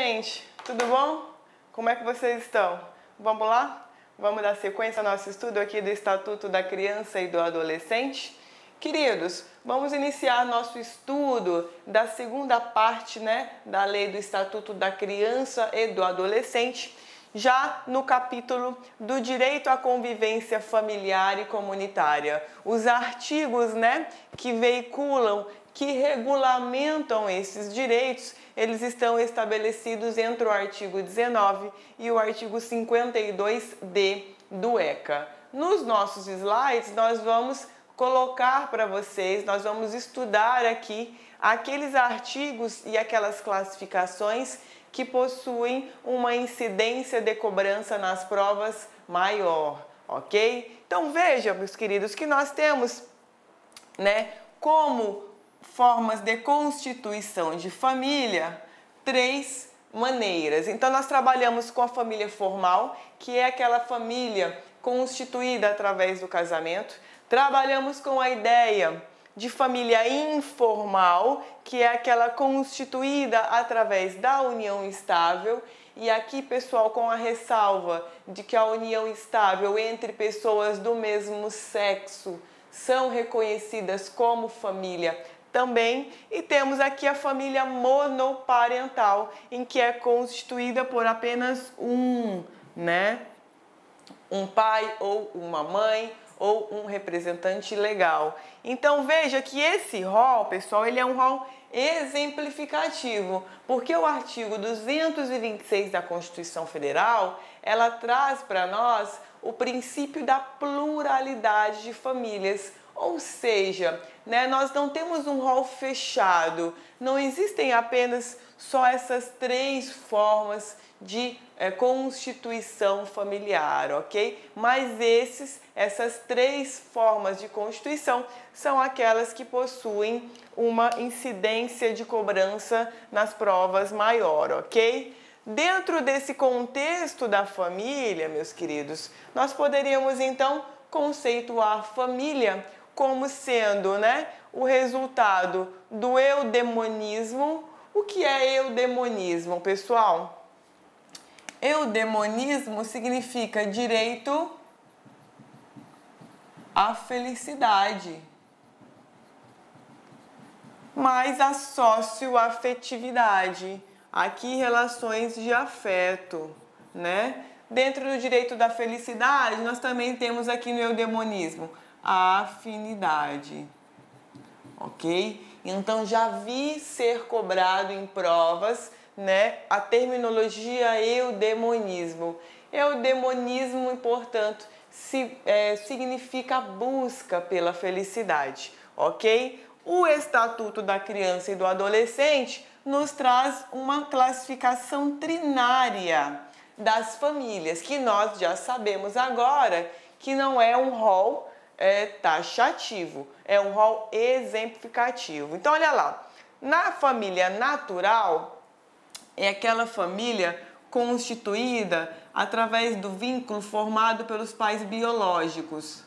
Gente, tudo bom? Como é que vocês estão? Vamos lá? Vamos dar sequência ao nosso estudo aqui do Estatuto da Criança e do Adolescente? Queridos, vamos iniciar nosso estudo da segunda parte, da lei do Estatuto da Criança e do Adolescente, já no capítulo do direito à convivência familiar e comunitária. Os artigos, que veiculam, que regulamentam esses direitos, eles estão estabelecidos entre o artigo 19 e o artigo 52D do ECA. Nos nossos slides, nós vamos colocar para vocês, nós vamos estudar aqui aqueles artigos e aquelas classificações que possuem uma incidência de cobrança nas provas maior, ok? Então veja, meus queridos, que nós temos, como formas de constituição de família, 3 maneiras. Então nós trabalhamos com a família formal, que é aquela família constituída através do casamento. Trabalhamos com a ideia de família informal, que é aquela constituída através da união estável. E aqui, pessoal, com a ressalva de que a união estável entre pessoas do mesmo sexo são reconhecidas como família também. E temos aqui a família monoparental, em que é constituída por apenas um pai ou uma mãe, ou um representante legal. Então veja que esse rol, pessoal, ele é um rol exemplificativo, porque o artigo 226 da Constituição Federal, ela traz para nós o princípio da pluralidade de famílias, ou seja, nós não temos um rol fechado, não existem apenas só essas 3 formas de constituição familiar, ok? Mas essas 3 formas de constituição são aquelas que possuem uma incidência de cobrança nas provas maior, ok? Dentro desse contexto da família, meus queridos, nós poderíamos então conceituar a família como sendo, o resultado do eudemonismo. O que é eudemonismo, pessoal? Eudemonismo significa direito à felicidade, mais a socioafetividade, aqui relações de afeto, Dentro do direito da felicidade, nós também temos aqui no eudemonismo a afinidade, ok? Então já vi ser cobrado em provas, a terminologia eudemonismo. Eudemonismo, portanto, significa busca pela felicidade, ok? O Estatuto da Criança e do Adolescente nos traz uma classificação trinária das famílias, que nós já sabemos agora que não é um rol taxativo, é um rol exemplificativo. Então, olha lá, na família natural, é aquela família constituída através do vínculo formado pelos pais biológicos,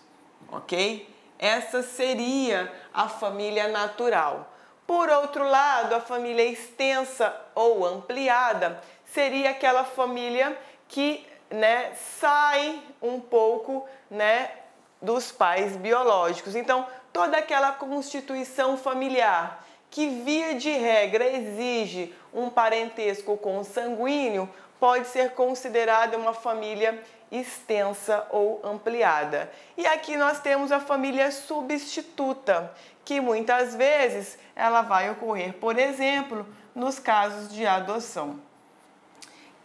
ok? Essa seria a família natural. Por outro lado, a família extensa ou ampliada seria aquela família que sai um pouco dos pais biológicos. Então, toda aquela constituição familiar que, via de regra, exige um parentesco consanguíneo, pode ser considerada uma família extensa ou ampliada. E aqui nós temos a família substituta, que muitas vezes ela vai ocorrer, por exemplo, nos casos de adoção.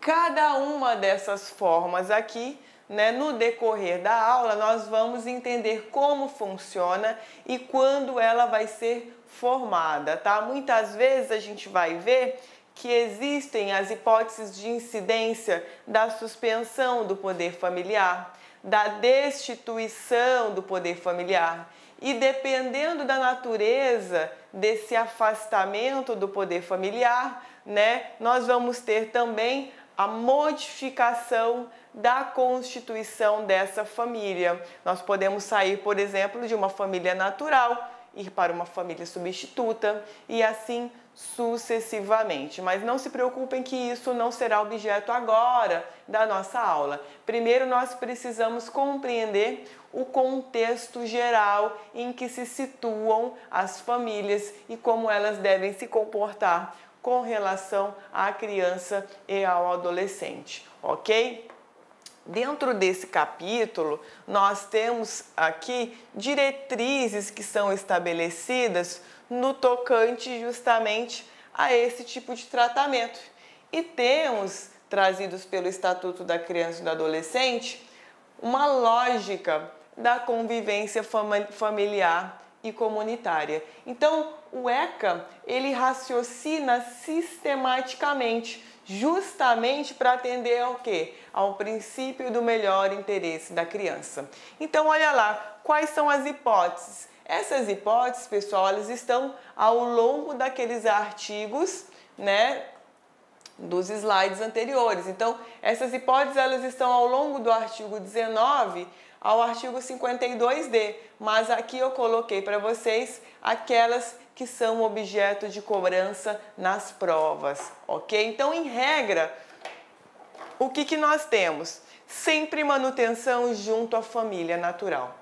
Cada uma dessas formas aqui, no decorrer da aula, nós vamos entender como funciona e quando ela vai ser formada, tá? Muitas vezes a gente vai ver que existem as hipóteses de incidência da suspensão do poder familiar, da destituição do poder familiar. E dependendo da natureza desse afastamento do poder familiar, nós vamos ter também a modificação da constituição dessa família. Nós podemos sair, por exemplo, de uma família natural ir para uma família substituta e assim sucessivamente. Mas não se preocupem que isso não será objeto agora da nossa aula. Primeiro nós precisamos compreender o contexto geral em que se situam as famílias e como elas devem se comportar com relação à criança e ao adolescente, ok? Dentro desse capítulo, nós temos aqui diretrizes que são estabelecidas no tocante justamente a esse tipo de tratamento. E temos, trazidos pelo Estatuto da Criança e do Adolescente, uma lógica da convivência familiar e comunitária. Então, o ECA, ele raciocina sistematicamente, justamente para atender ao quê? Ao princípio do melhor interesse da criança. Então, olha lá, quais são as hipóteses? Essas hipóteses, pessoal, elas estão ao longo daqueles artigos, né, dos slides anteriores. Então, essas hipóteses, elas estão ao longo do artigo 19 ao artigo 52D, mas aqui eu coloquei para vocês aquelas que são objeto de cobrança nas provas, ok? Então, em regra, o que nós temos? Sempre manutenção junto à família natural.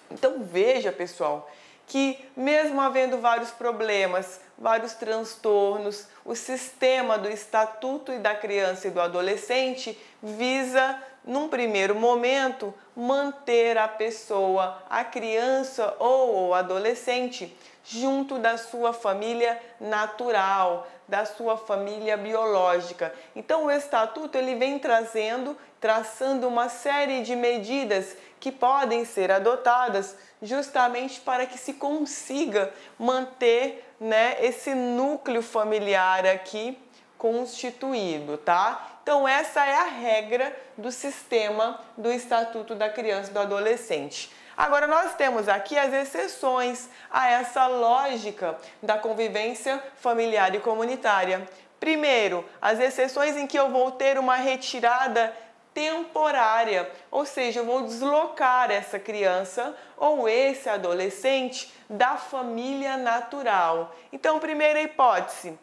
Então, veja, pessoal, que mesmo havendo vários problemas, vários transtornos, o sistema do Estatuto da Criança e do Adolescente visa, num primeiro momento, manter a pessoa, a criança ou o adolescente, junto da sua família natural, da sua família biológica. Então, o Estatuto ele vem traçando uma série de medidas que podem ser adotadas justamente para que se consiga manter, né, esse núcleo familiar aqui constituído, tá? Então, essa é a regra do sistema do Estatuto da Criança e do Adolescente. Agora, nós temos aqui as exceções a essa lógica da convivência familiar e comunitária. Primeiro, as exceções em que eu vou ter uma retirada temporária, ou seja, eu vou deslocar essa criança ou esse adolescente da família natural. Então, primeira hipótese,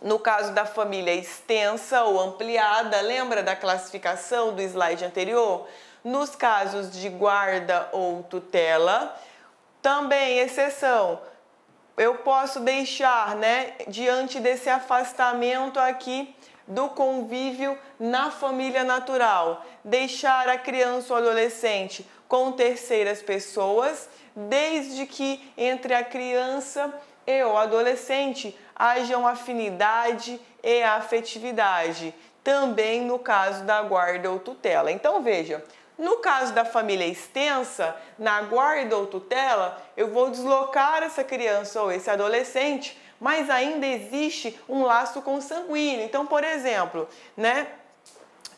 no caso da família extensa ou ampliada, lembra da classificação do slide anterior? Nos casos de guarda ou tutela, também exceção, eu posso deixar, né, diante desse afastamento aqui do convívio na família natural, deixar a criança ou adolescente com terceiras pessoas, desde que entre a criança e o adolescente hajam afinidade e afetividade, também no caso da guarda ou tutela. Então, veja, no caso da família extensa, na guarda ou tutela, eu vou deslocar essa criança ou esse adolescente, mas ainda existe um laço consanguíneo. Então, por exemplo, né,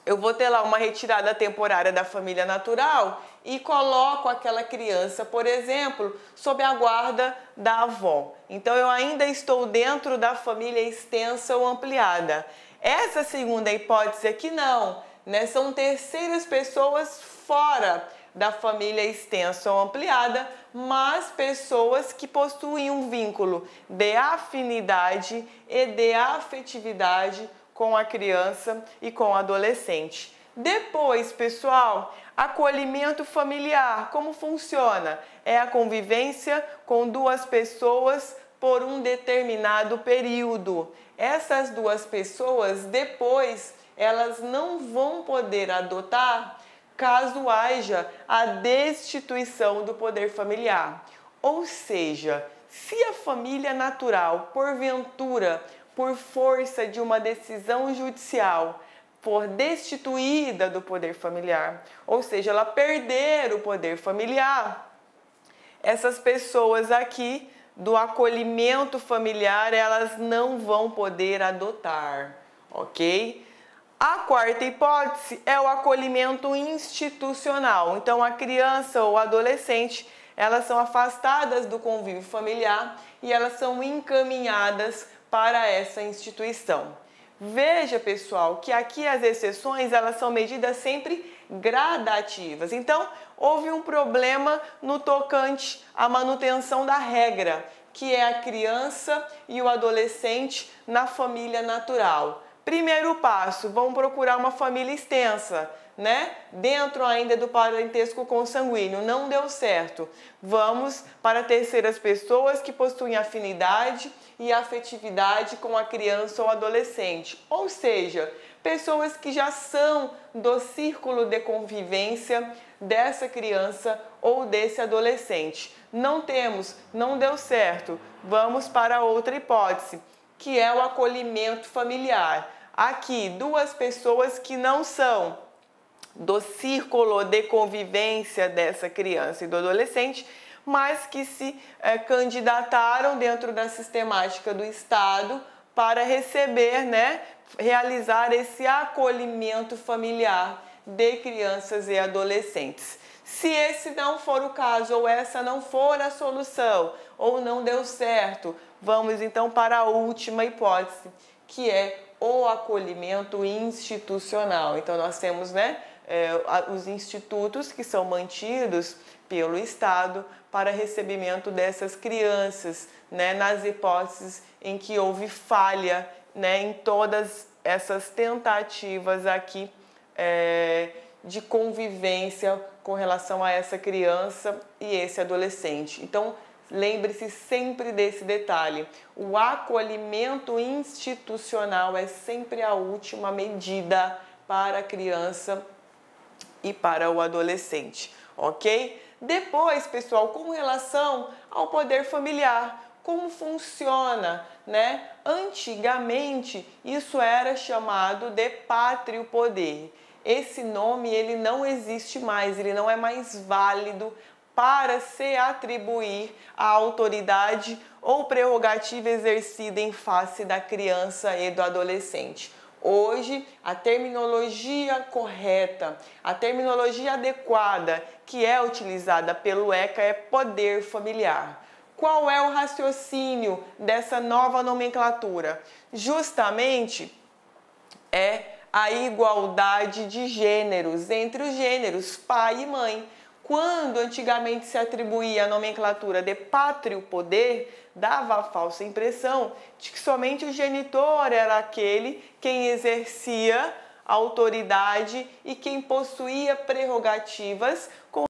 eu vou ter lá uma retirada temporária da família natural e coloco aquela criança, por exemplo, sob a guarda da avó. Então, eu ainda estou dentro da família extensa ou ampliada. Essa segunda hipótese aqui não, né? São terceiras pessoas fora da família extensa ou ampliada, mas pessoas que possuem um vínculo de afinidade e de afetividade com a criança e com o adolescente. Depois, pessoal, acolhimento familiar, como funciona? É a convivência com duas pessoas por um determinado período. Essas duas pessoas, depois, elas não vão poder adotar caso haja a destituição do poder familiar. Ou seja, se a família natural, porventura, por força de uma decisão judicial, for destituída do poder familiar, ou seja, ela perder o poder familiar, essas pessoas aqui do acolhimento familiar, elas não vão poder adotar, ok? A quarta hipótese é o acolhimento institucional. Então, a criança ou adolescente, elas são afastadas do convívio familiar e elas são encaminhadas para essa instituição. Veja, pessoal, que aqui as exceções, elas são medidas sempre gradativas. Então, houve um problema no tocante à manutenção da regra, que é a criança e o adolescente na família natural. Primeiro passo, vamos procurar uma família extensa, né? Dentro ainda do parentesco consanguíneo, não deu certo. Vamos para terceiras pessoas que possuem afinidade e afetividade com a criança ou adolescente, ou seja, pessoas que já são do círculo de convivência dessa criança ou desse adolescente. Não temos, não deu certo, vamos para outra hipótese, que é o acolhimento familiar. Aqui, duas pessoas que não são do círculo de convivência dessa criança e do adolescente, mas que se candidataram dentro da sistemática do Estado para receber, né, realizar esse acolhimento familiar de crianças e adolescentes. Se esse não for o caso, ou essa não for a solução, ou não deu certo, vamos então para a última hipótese, que é o acolhimento institucional. Então nós temos, né, os institutos que são mantidos pelo Estado para recebimento dessas crianças, né, nas hipóteses em que houve falha, né, em todas essas tentativas aqui de convivência com relação a essa criança e esse adolescente. Então, lembre-se sempre desse detalhe. O acolhimento institucional é sempre a última medida para a criança e para o adolescente, ok? Depois, pessoal, com relação ao poder familiar, como funciona, né? Antigamente, isso era chamado de pátrio poder. Esse nome, ele não existe mais, ele não é mais válido para se atribuir a autoridade ou prerrogativa exercida em face da criança e do adolescente. Hoje, a terminologia correta, a terminologia adequada que é utilizada pelo ECA é poder familiar. Qual é o raciocínio dessa nova nomenclatura? Justamente é a igualdade de gêneros, entre os gêneros pai e mãe. Quando antigamente se atribuía a nomenclatura de pátrio poder, dava a falsa impressão de que somente o genitor era aquele quem exercia a autoridade e quem possuía prerrogativas com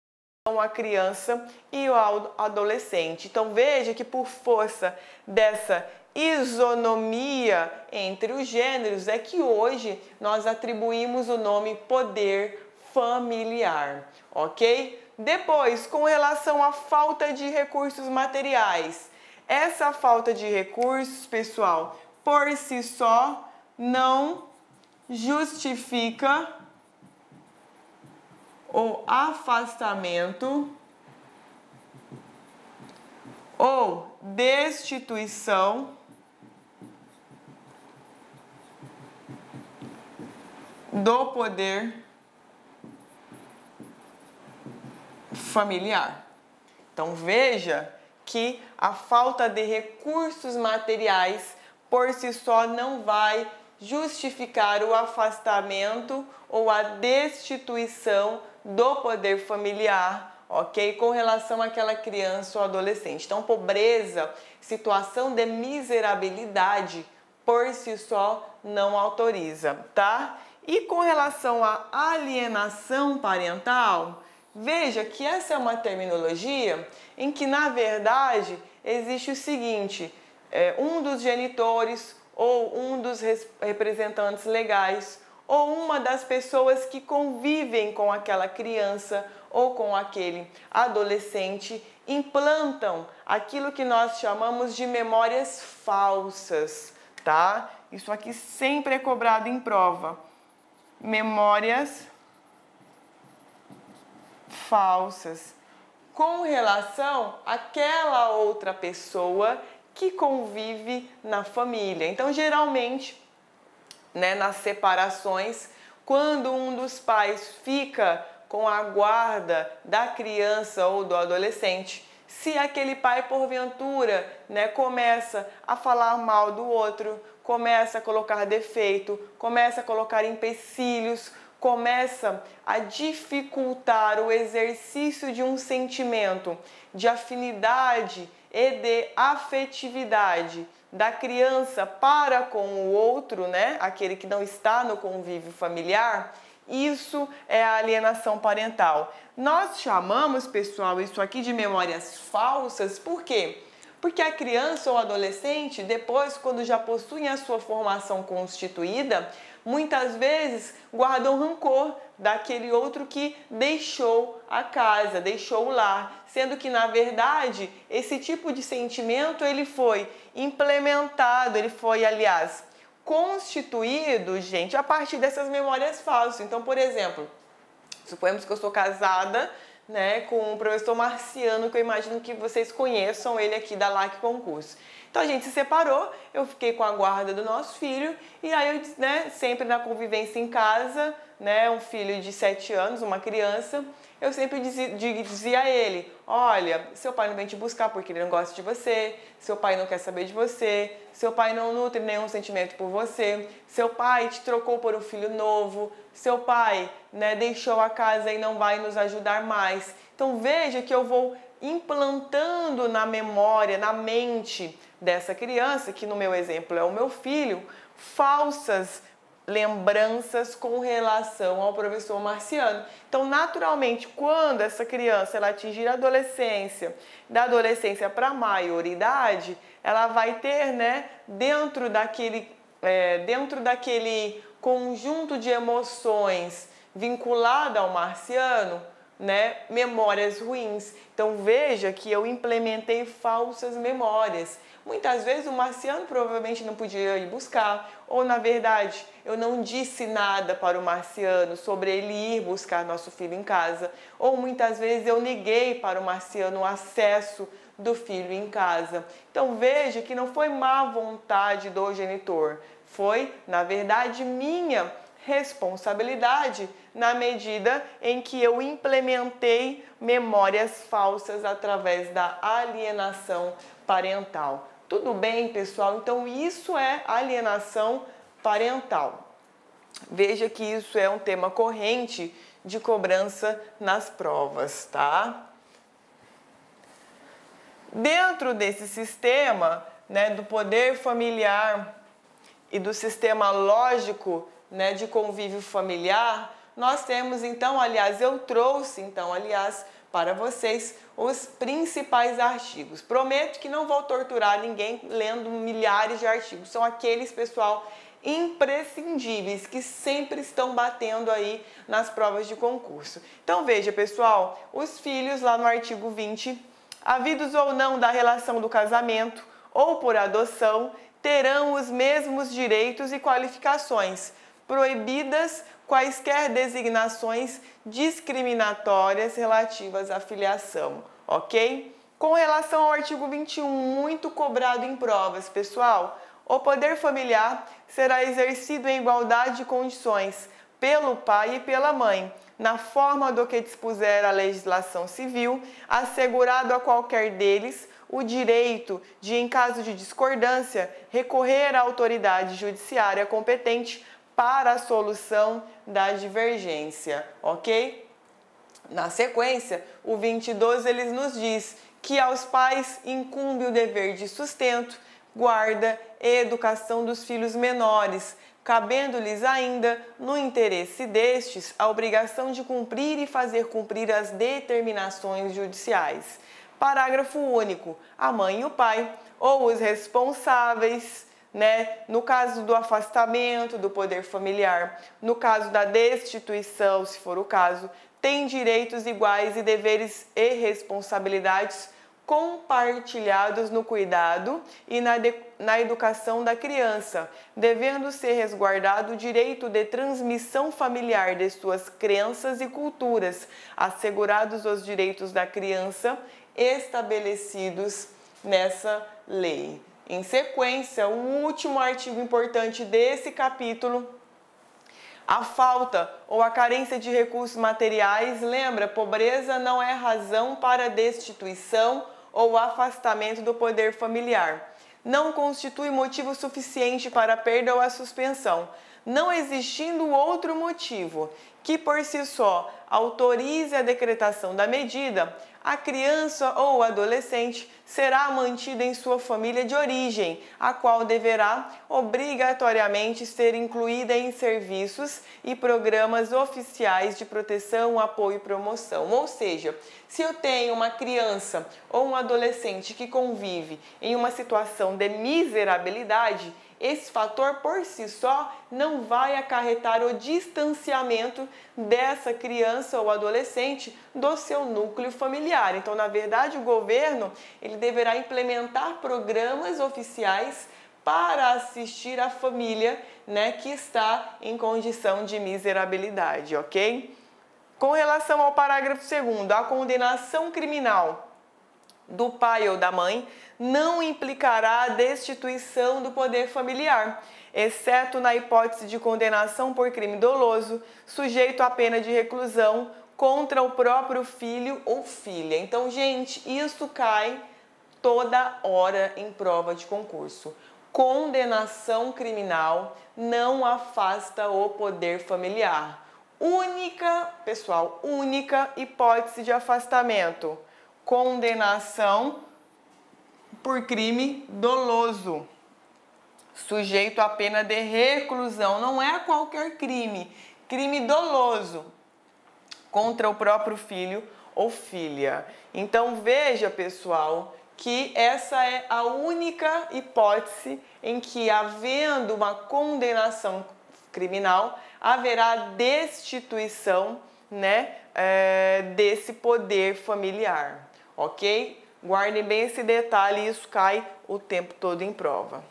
a criança e o adolescente. Então veja que por força dessa isonomia entre os gêneros é que hoje nós atribuímos o nome poder familiar, ok? Depois, com relação à falta de recursos materiais, essa falta de recursos, pessoal, por si só não justifica o afastamento ou destituição do poder familiar. Então veja que a falta de recursos materiais por si só não vai justificar o afastamento ou a destituição do poder familiar, ok? Com relação àquela criança ou adolescente. Então, pobreza, situação de miserabilidade, por si só não autoriza, tá? E com relação à alienação parental, veja que essa é uma terminologia em que, na verdade, existe o seguinte, um dos genitores ou um dos representantes legais ou uma das pessoas que convivem com aquela criança ou com aquele adolescente implantam aquilo que nós chamamos de memórias falsas, tá? Isso aqui sempre é cobrado em prova. Memórias falsas com relação àquela outra pessoa que convive na família. Então, geralmente, né, nas separações, quando um dos pais fica com a guarda da criança ou do adolescente, se aquele pai, porventura, né, começa a falar mal do outro, começa a colocar defeito, começa a colocar empecilhos, começa a dificultar o exercício de um sentimento de afinidade e de afetividade da criança para com o outro, né? Aquele que não está no convívio familiar, isso é a alienação parental. Nós chamamos, pessoal, isso aqui de memórias falsas, por quê? Porque a criança ou adolescente, depois, quando já possuem a sua formação constituída, muitas vezes guardam rancor daquele outro que deixou a casa, deixou o lar, sendo que, na verdade, esse tipo de sentimento ele foi implementado, ele foi, aliás, constituído, gente, a partir dessas memórias falsas. Então, por exemplo, suponhamos que eu sou casada, né, com o professor Marciano, que eu imagino que vocês conheçam ele aqui da LAC Concurso. Então a gente se separou, eu fiquei com a guarda do nosso filho e aí eu, né, sempre na convivência em casa, né, um filho de 7 anos, uma criança, eu sempre dizia a ele, olha, seu pai não vem te buscar porque ele não gosta de você, seu pai não quer saber de você, seu pai não nutre nenhum sentimento por você, seu pai te trocou por um filho novo, seu pai, né, deixou a casa e não vai nos ajudar mais. Então veja que eu vou implantando na memória, na mente dessa criança, que no meu exemplo é o meu filho, falsas lembranças com relação ao professor Marciano. Então, naturalmente, quando essa criança ela atingir a adolescência, da adolescência para a maioridade, ela vai ter, né, dentro daquele conjunto de emoções vinculada ao Marciano, né, memórias ruins. Então veja que eu implementei falsas memórias. Muitas vezes o Marciano provavelmente não podia ir buscar, ou na verdade eu não disse nada para o Marciano sobre ele ir buscar nosso filho em casa, ou muitas vezes eu neguei para o Marciano o acesso do filho em casa. Então veja que não foi má vontade do genitor, foi na verdade minha responsabilidade na medida em que eu implementei memórias falsas através da alienação parental. Tudo bem, pessoal? Então isso é alienação parental. Veja que isso é um tema corrente de cobrança nas provas, tá? Dentro desse sistema, né, do poder familiar e do sistema lógico, né, de convívio familiar, nós temos então, aliás, eu trouxe então, aliás, para vocês os principais artigos. Prometo que não vou torturar ninguém lendo milhares de artigos, são aqueles, pessoal, imprescindíveis que sempre estão batendo aí nas provas de concurso. Então veja, pessoal, os filhos lá no artigo 20, havidos ou não da relação do casamento ou por adoção, terão os mesmos direitos e qualificações, proibidas quaisquer designações discriminatórias relativas à filiação, ok? Com relação ao artigo 21, muito cobrado em provas, pessoal, o poder familiar será exercido em igualdade de condições pelo pai e pela mãe, na forma do que dispuser a legislação civil, assegurado a qualquer deles o direito de, em caso de discordância, recorrer à autoridade judiciária competente para a solução da divergência, ok? Na sequência, o 2012 ele nos diz que aos pais incumbe o dever de sustento, guarda e educação dos filhos menores, cabendo-lhes ainda, no interesse destes, a obrigação de cumprir e fazer cumprir as determinações judiciais. Parágrafo único. A mãe e o pai, ou os responsáveis, né, no caso do afastamento do poder familiar, no caso da destituição, se for o caso, têm direitos iguais e deveres e responsabilidades compartilhados no cuidado e na educação da criança, devendo ser resguardado o direito de transmissão familiar de suas crenças e culturas, assegurados os direitos da criança estabelecidos nessa lei. Em sequência, o último artigo importante desse capítulo, a falta ou a carência de recursos materiais, lembra, pobreza não é razão para destituição ou afastamento do poder familiar. Não constitui motivo suficiente para a perda ou a suspensão. não existindo outro motivo que por si só autorize a decretação da medida, a criança ou adolescente será mantida em sua família de origem, a qual deverá obrigatoriamente ser incluída em serviços e programas oficiais de proteção, apoio e promoção. Ou seja, se eu tenho uma criança ou um adolescente que convive em uma situação de miserabilidade, esse fator por si só não vai acarretar o distanciamento dessa criança ou adolescente do seu núcleo familiar. Então, na verdade, o governo ele deverá implementar programas oficiais para assistir a família, né, que está em condição de miserabilidade, ok? Com relação ao parágrafo 2º, a condenação criminal do pai ou da mãe não implicará a destituição do poder familiar, exceto na hipótese de condenação por crime doloso, sujeito à pena de reclusão contra o próprio filho ou filha. Então, gente, isso cai toda hora em prova de concurso. Condenação criminal não afasta o poder familiar. Única hipótese de afastamento: condenação por crime doloso, sujeito à pena de reclusão. Não é qualquer crime, crime doloso contra o próprio filho ou filha. Então veja, pessoal, que essa é a única hipótese em que, havendo uma condenação criminal, haverá destituição, né, desse poder familiar, ok? Guardem bem esse detalhe, isso cai o tempo todo em prova.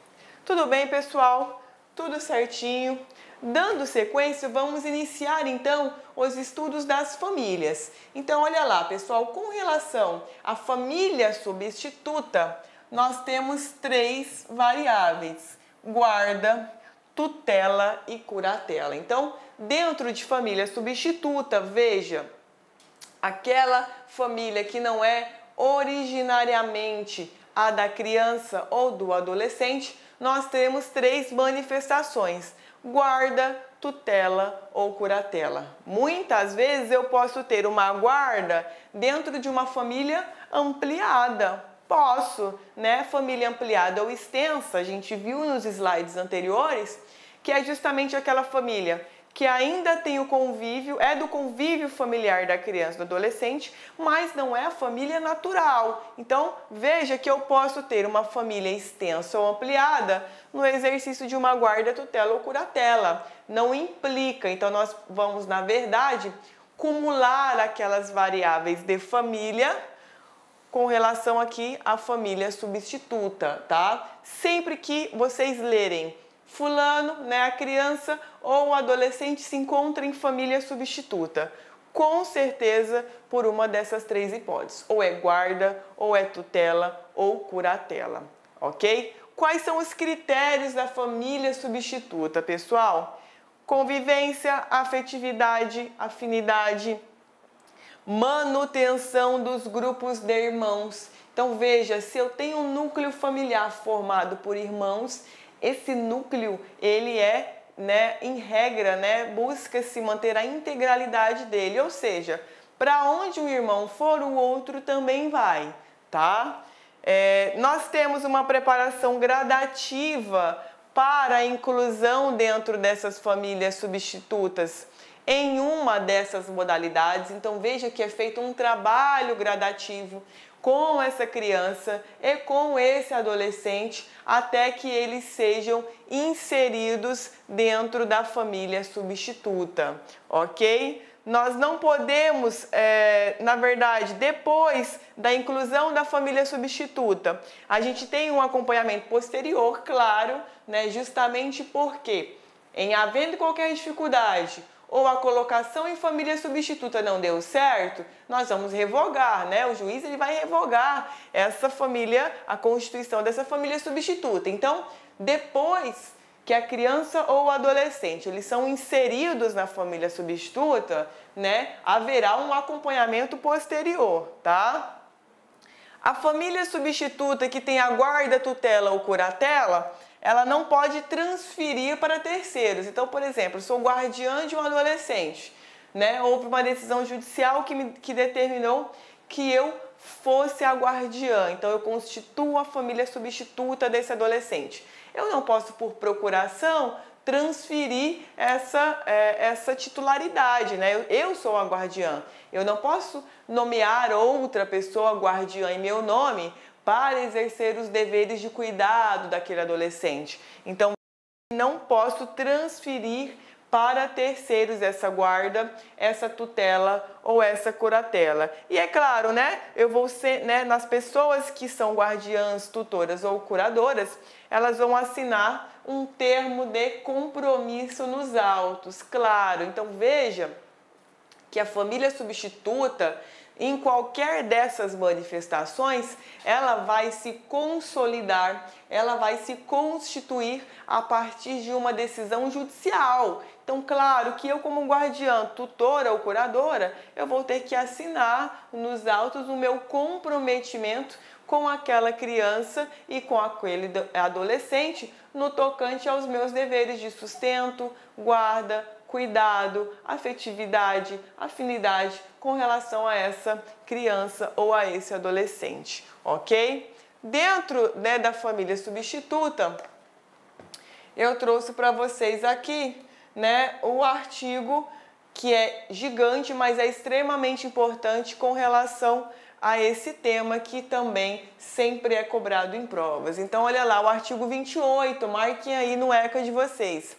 Tudo bem, pessoal? Tudo certinho? Dando sequência, vamos iniciar então os estudos das famílias. Então, olha lá, pessoal, com relação à família substituta, nós temos 3 variáveis: guarda, tutela e curatela. Então, dentro de família substituta, veja, aquela família que não é originariamente a da criança ou do adolescente, nós temos 3 manifestações: guarda, tutela ou curatela. Muitas vezes eu posso ter uma guarda dentro de uma família ampliada. Posso, né? Família ampliada ou extensa, a gente viu nos slides anteriores, que é justamente aquela família que ainda tem o convívio, é do convívio familiar da criança, do adolescente, mas não é a família natural. Então, veja que eu posso ter uma família extensa ou ampliada no exercício de uma guarda, tutela ou curatela. Não implica. Então, nós vamos, na verdade, cumular aquelas variáveis de família com relação aqui à família substituta, tá? Sempre que vocês lerem fulano, né, a criança ou o adolescente se encontra em família substituta, com certeza por uma dessas 3 hipóteses: ou é guarda, ou é tutela, ou curatela, ok? Quais são os critérios da família substituta, pessoal? Convivência, afetividade, afinidade, manutenção dos grupos de irmãos. Então veja, se eu tenho um núcleo familiar formado por irmãos, esse núcleo, ele é, né, em regra, né, busca-se manter a integralidade dele, ou seja, para onde um irmão for, o outro também vai, tá? Nós temos uma preparação gradativa para a inclusão dentro dessas famílias substitutas em uma dessas modalidades. Então veja que é feito um trabalho gradativo com essa criança e com esse adolescente até que eles sejam inseridos dentro da família substituta, ok? Nós não podemos, na verdade, depois da inclusão da família substituta, a gente tem um acompanhamento posterior, claro, né, justamente porque, em havendo qualquer dificuldade, ou a colocação em família substituta não deu certo, nós vamos revogar, né? O juiz ele vai revogar essa família, a constituição dessa família substituta. Então, depois que a criança ou o adolescente eles são inseridos na família substituta, né, haverá um acompanhamento posterior, tá? A família substituta que tem a guarda, tutela ou curatela, ela não pode transferir para terceiros. Então, por exemplo, eu sou guardiã de um adolescente, né? Houve uma decisão judicial que determinou que eu fosse a guardiã. Então, eu constituo a família substituta desse adolescente. Eu não posso, por procuração, transferir essa titularidade, né? Eu sou a guardiã. Eu não posso nomear outra pessoa guardiã em meu nome para exercer os deveres de cuidado daquele adolescente. Então, não posso transferir para terceiros essa guarda, essa tutela ou essa curatela. E é claro, né? Eu vou ser, né, nas pessoas que são guardiãs, tutoras ou curadoras, elas vão assinar um termo de compromisso nos autos, claro. Então, veja que a família substituta, em qualquer dessas manifestações, ela vai se consolidar, ela vai se constituir a partir de uma decisão judicial. Então, claro que eu, como guardiã, tutora ou curadora, eu vou ter que assinar nos autos o meu comprometimento com aquela criança e com aquele adolescente no tocante aos meus deveres de sustento, guarda, cuidado, afetividade, afinidade com relação a essa criança ou a esse adolescente, ok? Dentro, né, da família substituta, eu trouxe para vocês aqui, né, o artigo que é gigante, mas é extremamente importante com relação a esse tema que também sempre é cobrado em provas. Então, olha lá, o artigo 28, marquem aí no ECA de vocês.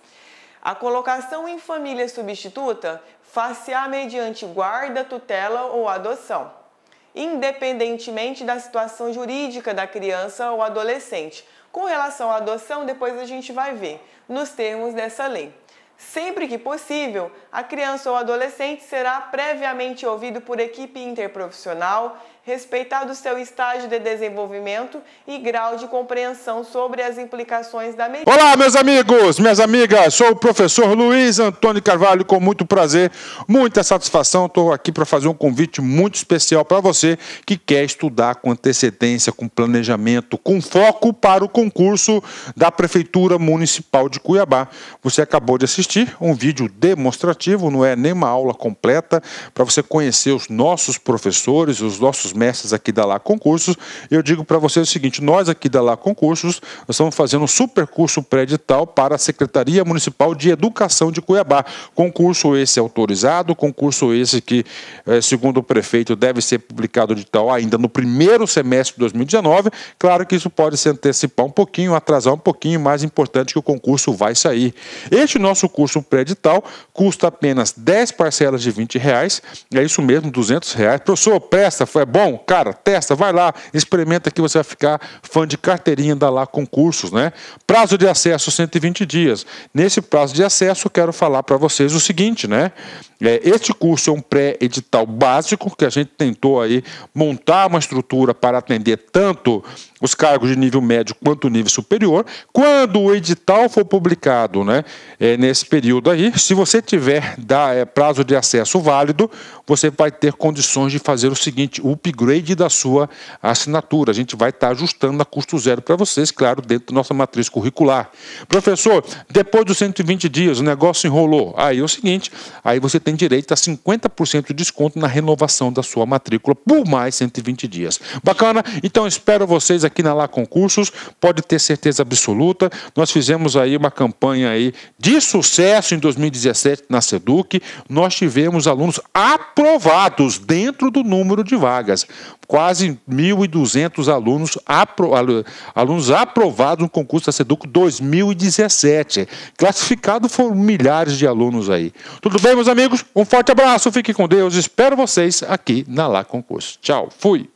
A colocação em família substituta far-se-á mediante guarda, tutela ou adoção, independentemente da situação jurídica da criança ou adolescente. Com relação à adoção, depois a gente vai ver nos termos dessa lei. Sempre que possível, a criança ou adolescente será previamente ouvido por equipe interprofissional, respeitado seu estágio de desenvolvimento e grau de compreensão sobre as implicações da medida. Olá, meus amigos, minhas amigas, sou o professor Luiz Antônio Carvalho, com muito prazer, muita satisfação, estou aqui para fazer um convite muito especial para você que quer estudar com antecedência, com planejamento, com foco para o concurso da Prefeitura Municipal de Cuiabá. Você acabou de assistir um vídeo demonstrativo, não é nem uma aula completa, para você conhecer os nossos professores, os nossos mestres aqui da Lá Concursos. Eu digo para você o seguinte, nós aqui da Lá Concursos, nós estamos fazendo um super curso pré-edital para a Secretaria Municipal de Educação de Cuiabá. Concurso esse autorizado, concurso esse que, segundo o prefeito, deve ser publicado edital ainda no primeiro semestre de 2019. Claro que isso pode se antecipar um pouquinho, atrasar um pouquinho, mais importante que o concurso vai sair. Este nosso curso pré-edital custa apenas 10 parcelas de R$20, é isso mesmo, R$200. Professor, presta, é bom? Cara, testa, vai lá, experimenta que você vai ficar fã de carteirinha da Lá Concursos, né? Prazo de acesso 120 dias. Nesse prazo de acesso, eu quero falar para vocês o seguinte, né? Este curso é um pré-edital básico, que a gente tentou aí montar uma estrutura para atender tanto os cargos de nível médio quanto nível superior. Quando o edital for publicado, né, nesse período aí, se você tiver prazo de acesso válido, você vai ter condições de fazer o seguinte, o upgrade da sua assinatura. A gente vai estar ajustando a custo zero para vocês, claro, dentro da nossa matriz curricular. Professor, depois dos 120 dias, o negócio enrolou. Aí é o seguinte, aí você tem direito a 50% de desconto na renovação da sua matrícula por mais 120 dias. Bacana? Então espero vocês aqui na Lá Concursos, pode ter certeza absoluta. Nós fizemos aí uma campanha aí de sucesso em 2017 na SEDUC. Nós tivemos alunos aprovados dentro do número de vagas. Quase 1.200 alunos aprovados no concurso da SEDUC 2017. Classificado foram milhares de alunos aí. Tudo bem, meus amigos? Um forte abraço, fique com Deus. Espero vocês aqui na Lá Concurso. Tchau, fui!